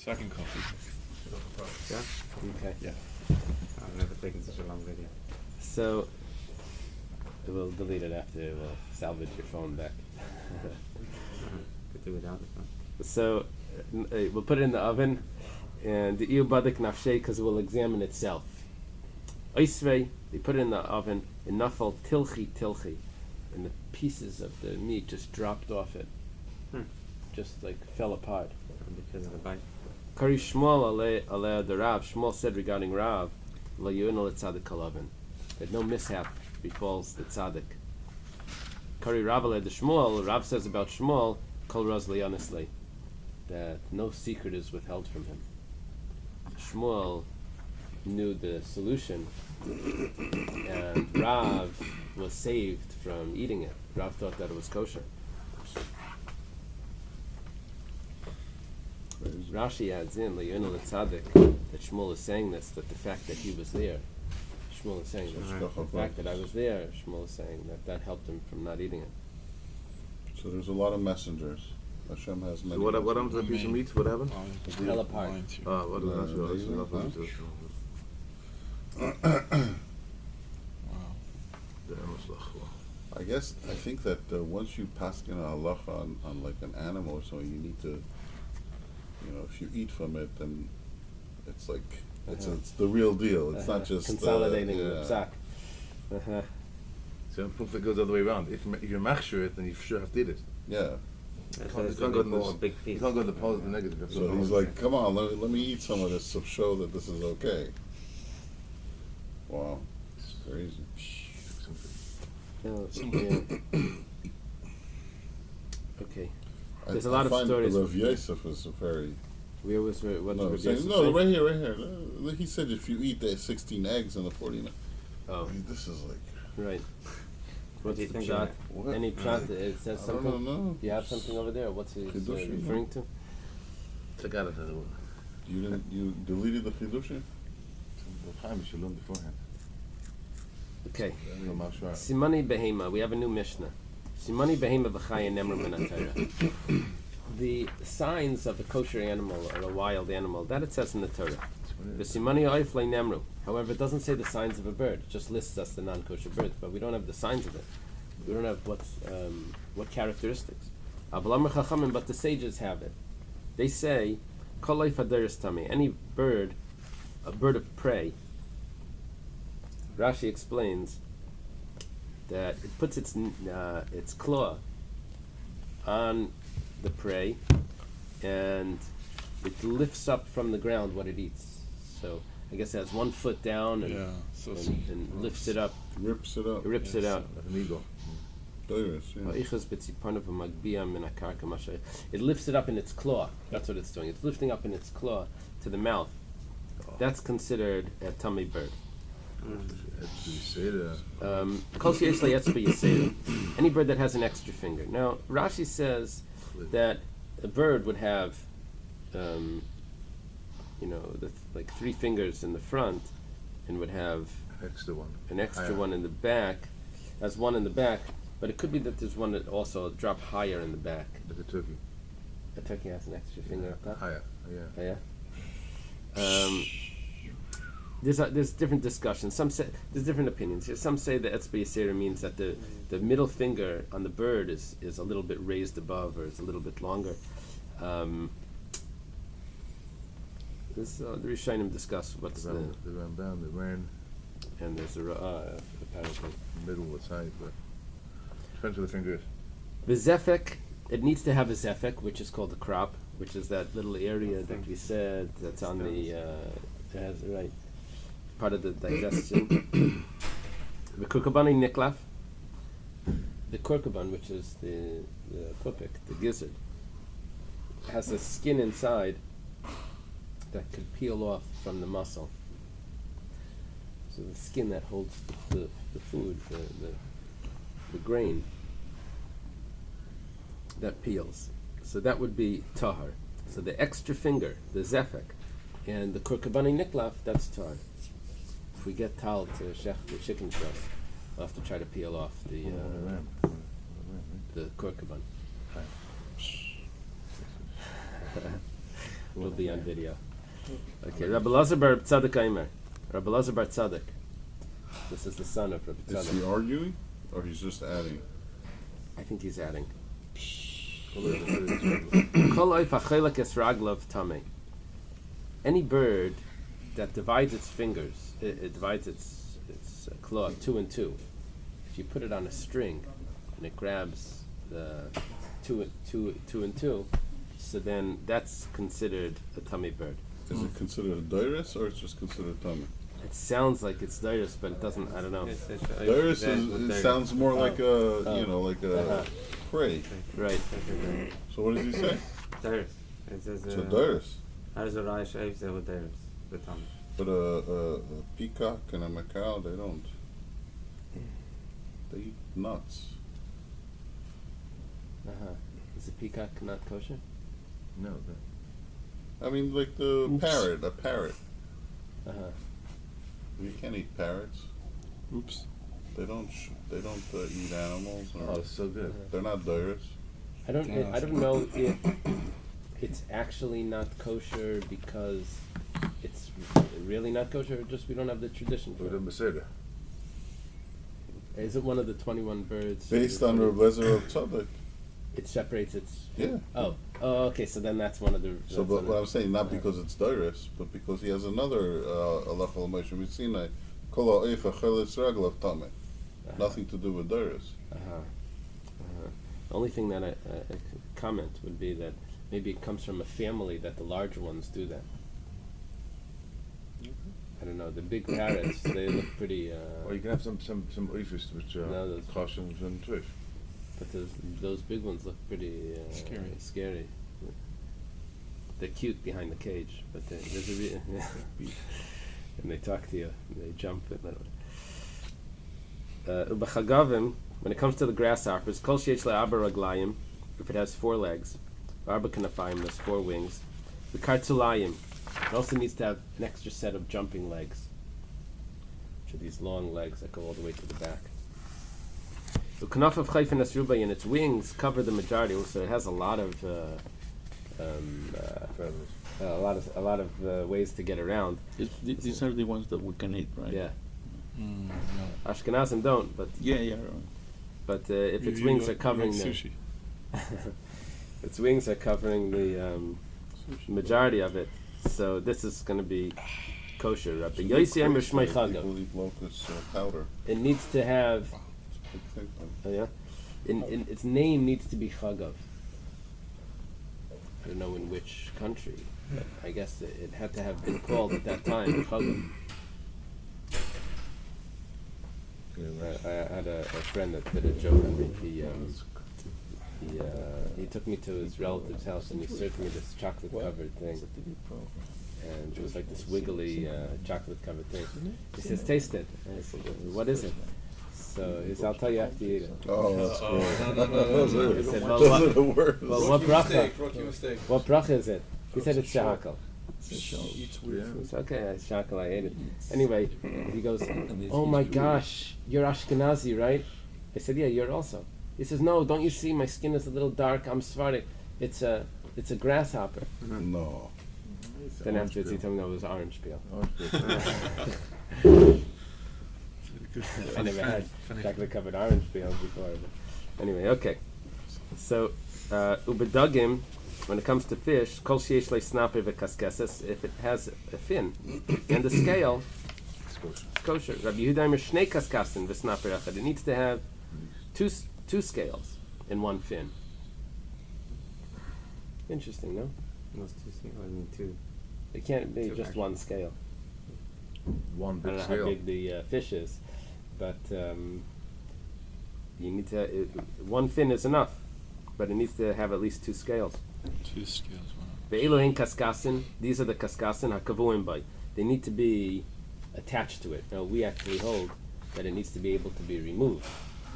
Second coffee. Yeah? Okay. Yeah. I've never taken such a long video. So, we'll delete it after we'll salvage your phone back. Could do without it. So, we'll put it in the oven, and the iu badik nafshe, because it will examine itself. Oisvei, they put it in the oven, and nafal tilchi, and the pieces of the meat just dropped off it. Just like fell apart. Because of the bite. Kari Shmuel aleh the Rav, Shmuel said regarding Rav, lo yu'inal tzaddik kalaven, that no mishap befalls the tzaddik. Kari Rav aleh the Shmuel, Rav says about Shmuel, kol raz honestly, that no secret is withheld from him. Shmuel knew the solution, and Rav was saved from eating it. Rav thought that it was kosher. Rashi adds in Le'yonel Tzaddik that Shmuel is saying this, that the fact that he was there, Shmuel is saying that the fact that I was there, Shmuel is saying that helped him from not eating it. So there's a lot of messengers. Hashem has many. So what happened to the piece of meat? What happened? It fell apart. What is that? I think that once you pass in a halacha on like an animal or something, you need to, if you eat from it, then it's like it's the real deal. It's not just consolidating the psak. So if it goes the other way around, if you machshir it, then you sure have to eat it. Yeah. You can't go in the positive, negative. So he's like, come on, let me eat some of this to show that this is okay. Wow, it's crazy. Okay. There's a lot of stories. Rav Yosef was very. Where was what no, was Yosef no, right here. He said if you eat the 16 eggs and the 49. Oh, I mean, this is like. Right. What do you think? Any pshat? It says something. I don't know. Do you have something over there? What's he referring to? Check out it. You deleted the chidushim? You should learn beforehand. Okay. Simani behema. We have a new Mishnah. Simani behema v'chaya nemru min. The signs of a kosher animal or a wild animal, that it says in the Torah. The simani oiflei nemru. However, it doesn't say the signs of a bird. It just lists us the non-kosher birds, but we don't have the signs of it. We don't have what characteristics. Avalamar chachamim, but the sages have it. They say, kol oif tami. Any bird, a bird of prey. Rashi explains that it puts its claw on the prey, and it lifts up from the ground what it eats. So I guess it has 1 foot down and lifts it up. Rips it up. It rips it out. Like an eagle. It lifts it up in its claw. That's what it's doing. It's lifting up in its claw to the mouth. That's considered a tummy bird. Any bird that has an extra finger. Now, Rashi says that a bird would have, like 3 fingers in the front, and would have an extra one in the back. Has one in the back, but it could be that there's one that also drop higher in the back. Like a turkey. A turkey has an extra finger up top. Higher, There's different discussions. There's different opinions here. Some say the etzba yisera means that the middle finger on the bird is a little bit raised above, or is a little bit longer. The Rishonim discuss what's the Rambam, the Ran, and there's apparently middle what side, but depends where the finger is. The zefek, it needs to have a zefek, which is called the crop, which is that little area that we said that's on the part of the digestion. The kurkabani niklaf, the kurkaban, which is the pupik, the gizzard, has a skin inside that could peel off from the muscle. So the skin that holds the food, the grain, that peels. So that would be tahar. So the extra finger, the zefek, and the kurkabani niklaf, that's tahar. If we get tal to shech the chicken breast, we'll have to try to peel off the kurkaban. It'll be on video. Okay, Rabbi Lazar bar Tzadok Aimer. Rabbi Lazar bar Tzadok. This is the son of Rabbi Is Tzadok. he arguing, or he's just adding? I think he's adding. Any bird that divides its fingers, it divides its claw 2 and 2. If you put it on a string and it grabs the two and two, so then that's considered a tummy bird. Is it considered a dairis, or it's just considered tummy? It sounds like it's dairis, but it doesn't. I don't know. Dairis sounds more like like a prey. Right. So what does he say? Dairis. It says. It's a dairis. How does a Raish say with Dairis? The tongue. But a peacock and a macaw, they don't. They eat nuts. Is a peacock not kosher? No. I mean, like the parrot, a parrot. You can't eat parrots. Oops. They don't eat animals. Oh, it's so good. They're not dairis. I don't know if it's actually not kosher because it's really not kosher, or just we don't have the tradition for With a it. Masada. Is it one of the 21 birds? Based on Rabbi Lezer of Tzadok. It separates its. Yeah. Oh, okay. So then that's one of the. So, but what I'm saying, not because it's dairis, but because he has another halacha l'moshe mitzina, kol ha'oif achelis raglav tameh. Nothing to do with dairis. The only thing that I comment would be that maybe it comes from a family that the larger ones do that. I don't know. The big parrots, they look pretty. Or you can have some oifis which are No, those- cautions and trish. But those big ones look pretty scary. They're cute behind the cage, but there's a and they talk to you, and they jump. Ubachagavim, when it comes to the grasshoppers, kol sheish le'arba raglayim, if it has 4 legs, arba kanafayim, there's 4 wings. The kartzulayim, it also needs to have an extra set of jumping legs, which are these long legs that go all the way to the back. The knaf of chayfen asruba, and its wings cover the majority. So it has a lot of ways to get around. These are the ones that we can eat, right? Yeah. No. Ashkenazim don't, but Yeah. but if its wings are covering sushi. its wings are covering the majority of it. So this is going to be kosher. Rabbi Yosi Eimer Shmei Chagav. People eat locust powder. It needs to have. Big thing. Yeah. In its name needs to be Chagav. I don't know in which country, but I guess it had to have been called at that time Chagav. I had a friend that did a joke on me. He took me to his relative's house and he served me this chocolate-covered thing. And it was like this wiggly chocolate-covered thing. He says, "Taste it." And I said, "What is it?" So he said, "I'll tell you after you eat it." Oh, that's great. He said, Those are the worst. "Well, what bracha? Mistake. What bracha is it?" He said, "It's shakal." Eats weird. It's okay, it's shakal, I ate it. Anyway, he goes, "Oh my gosh, you're Ashkenazi, right?" I said, "Yeah, you're also." He says, "No, don't you see my skin is a little dark, I'm Sephardic. It's a grasshopper." No. Then afterwards he told me that it was orange peel. I never had chocolate-covered orange peel before. But anyway, okay. So, ubedagim, when it comes to fish, kol sheish le snaper v'kaskeses, if it has a fin and a scale, it's kosher. Rabbi Yehuda Eimer shnei kaskasin v'snaper echad. It needs to have two scales and 1 fin. Interesting, no? Those 2 things. I mean 2. It can't be 2 just actually. 1 scale. One I big don't know how scale. big the fish is, but you need to. 1 fin is enough, but it needs to have at least 2 scales. 2 scales. Wow. Ve'elohin kaskasin. These are the kaskasin hakavuim by. They need to be attached to it. Now we actually hold that it needs to be able to be removed.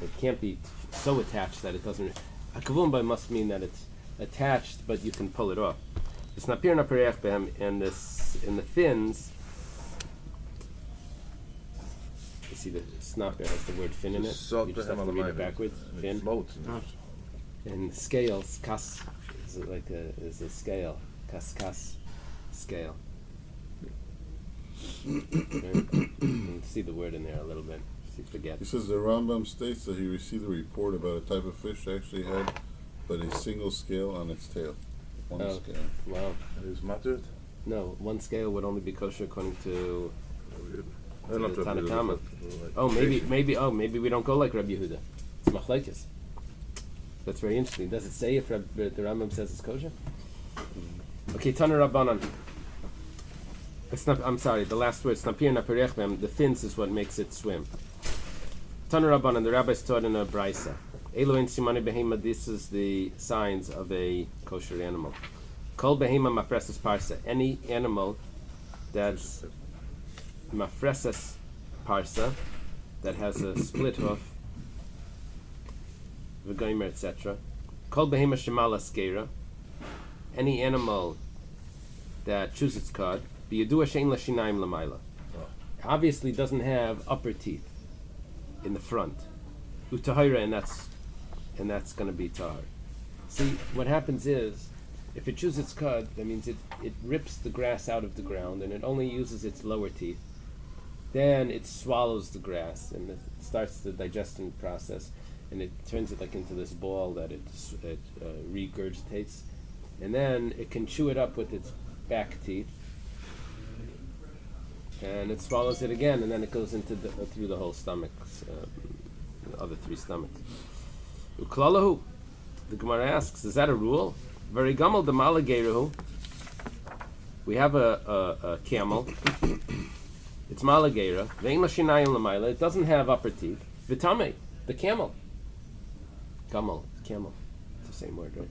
It can't be so attached that it doesn't. Hakavum by must mean that it's attached, but you can pull it off. It's napir napereach behem, and this in the fins. You see the snapper has the word fin in it. You just have to read it backwards. Fin. Floats. And scales, kas is like is a scale. Kas. scale. You see the word in there a little bit. See, forget. He says the Rambam states that he received a report about a type of fish that actually had but a single scale on its tail. One scale. Wow. Is mattered? No, one scale would only be kosher according to Not the Rabbi Tanakama. Yehuda, Oh, maybe we don't go like Rabbi Yehuda. It's machlekes. That's very interesting. Does it say if the Rambam says it's kosher? Okay, Tana Rabbanan. I'm sorry, the last word, Snapir Naperechbem, the fins is what makes it swim. Tana Rabbanan, the rabbis taught in a Braisa. Eily Simani Behema, this is the signs of a kosher animal. Kol Behema Mafresas Parsa, any animal that's Mafresas Parsa, that has a split hoof, V'goimer, etc. Kol Behema Shemala Skera, any animal that chews its cud, obviously doesn't have upper teeth in the front. Utahira, and that's going to be tahar. See, what happens is, if it chews its cud, that means it rips the grass out of the ground and it only uses its lower teeth. Then it swallows the grass and it starts the digestion process, and it turns it like into this ball that it regurgitates, and then it can chew it up with its back teeth, and it swallows it again, and then it goes into through the whole stomach, the other three stomachs. Uklalahu, the Gemara asks, is that a rule? Very gamal the malageruhu. We have a camel. It's malagera. Ve'in lashinayim lamaila. It doesn't have upper teeth. Vitame, the camel. Gamal, camel. It's the same word, right?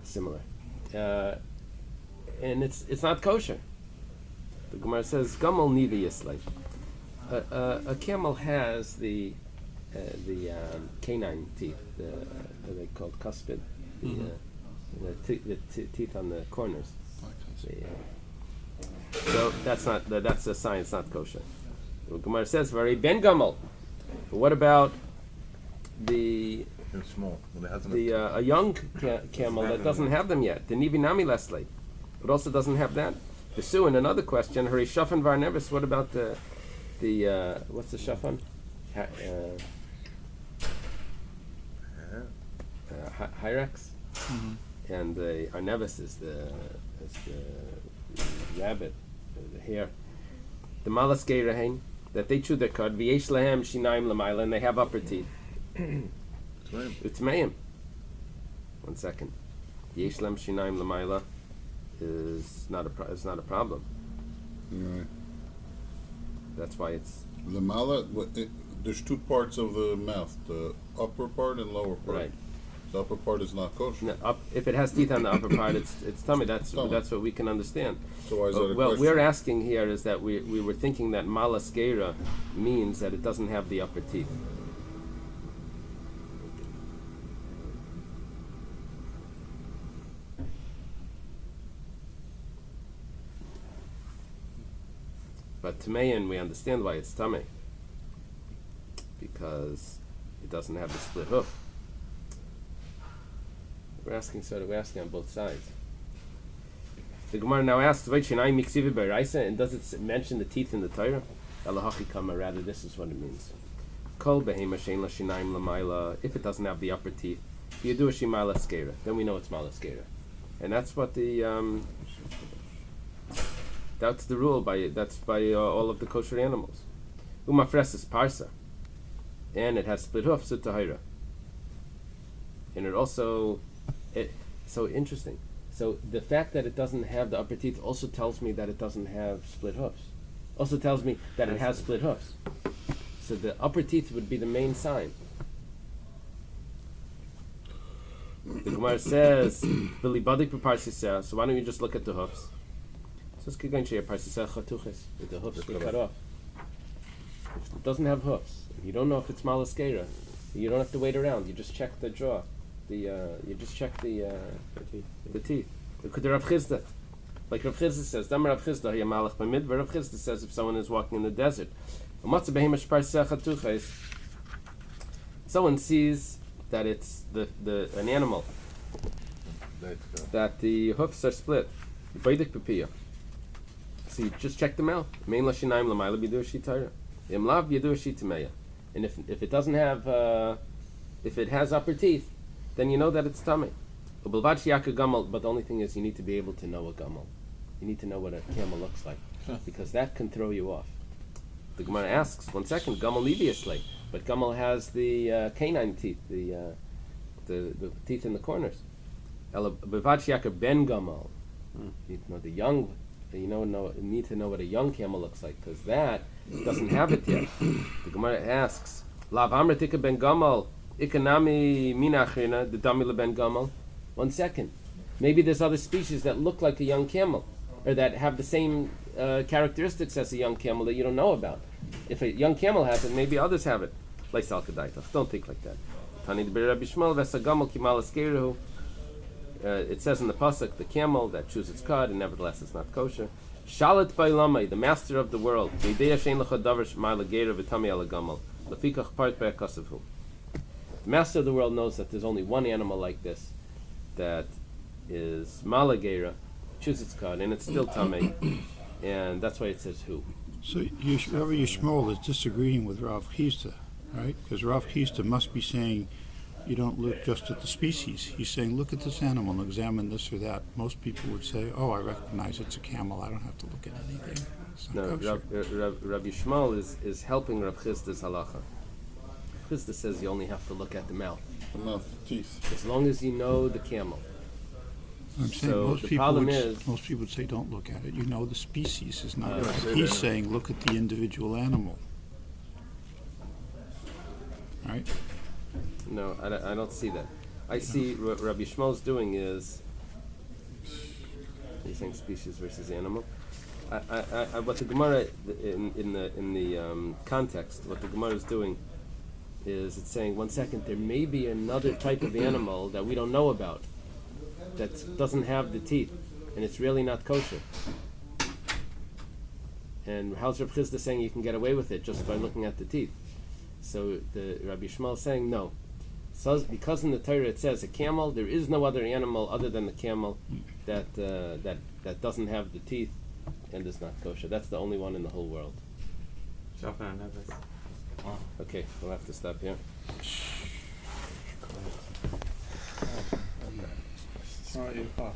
Similar. And it's not kosher. The Gemara says gamal nivi yislay. A camel has the canine teeth, what are they called, cuspid, the teeth on the corners. So that's a sign it's not kosher. The Gemara says very ben gamal. But what about the small. When it has a young camel that doesn't have them yet? The nivi nami leslay. It also doesn't have that. The Sue, and another question, Hari Shafan Var Nevis, what about the what's the Shafan? Hyrax? And the Arnevis is the rabbit, the hare. The Malaskei Rehain, that they chew their cud, V'yesh Lahem Shinaim Lamaila, and they have upper teeth. Utmeim. 1 second. V'yesh Lahem Shinaim Lamaila is not a problem. Right. That's why it's The mala, there's two parts of the mouth, the upper part and lower part. right. The upper part is not kosher. No, if it has teeth on the upper part, it's tummy. That's what we can understand. So why is that a Well, question? we're asking here is that we were thinking that malaskera means that it doesn't have the upper teeth. But Tameyan, we understand why it's tummy, because it doesn't have the split hoof. We're asking on both sides. The Gemara now asks, and does it mention the teeth in the Torah? Rather, this is what it means. If it doesn't have the upper teeth, then we know it's malaskera. And that's what that's the rule by all of the kosher animals. Umafres is parsa, and it has split hoofs, tahira. And it also, so interesting. So the fact that it doesn't have the upper teeth also tells me that it doesn't have split hoofs. Also tells me that it has split hoofs. So the upper teeth would be the main sign. The Gemara says, so why don't you just look at the hoofs? With the hoofs cut off. If it doesn't have hoofs, you don't know if it's malaskera, you don't have to wait around. You just check the jaw. You just check the teeth. The Rav Chizda, like Rav Chizda says, Rav Chizda says if someone is walking in the desert, someone sees that it's an animal, that the hoofs are split. Vedic Papia. So you just check them out. Main Lashinaim Lamaila Bidur Shitara. Imlav Bidur Shitameya. And if it doesn't have, if it has upper teeth, then you know that it's tummy. But the only thing is you need to be able to know a gamal. You need to know what a camel looks like. Because that can throw you off. The Gemara asks, 1 second, gamal obviously, but gamal has the canine teeth, the teeth in the corners. Ben gamal. You know the young. You need to know what a young camel looks like because that doesn't have it yet. The Gemara asks, Lav Amratika ben gamal ikanami minachrina the damila ben gamal. 1 second, maybe there's other species that look like a young camel or that have the same characteristics as a young camel that you don't know about. If a young camel has it, maybe others have it. Don't think like that. It says in the pasuk, the camel that chews its cud and nevertheless it's not kosher. Shalit bailamai, the master of the world. The master of the world knows that there's only one animal like this that is malagera, chews its cud, and it's still tamei, and that's why it says who. So Rabbi Yishmael is disagreeing with Rav Chisda, right? Because Rav Chisda must be saying you don't look just at the species. He's saying look at this animal and examine this or that. Most people would say, oh, I recognize it's a camel. I don't have to look at anything. No, Rabbi Yishmael is helping Rav Chisda's halacha. Chisda says you only have to look at the mouth. The mouth, teeth. As long as you know the camel. I'm saying So most the people problem would, is- most people would say don't look at it. You know the species is not. He's saying look at the individual animal. Right? No, I don't see that. I see what Rabbi Yishmael's doing is he's saying species versus animal. What the Gemara in the context, what the Gemara is doing is it's saying 1 second there may be another type of animal that we don't know about that doesn't have the teeth and it's really not kosher. And how's Rav Chisda saying you can get away with it just by looking at the teeth? So the Rabbi Yishmael is saying no. So because in the Torah it says a camel, there is no other animal other than the camel that doesn't have the teeth and is not kosher. That's the only one in the whole world. Okay, we'll have to stop here. It's not 8 o'clock.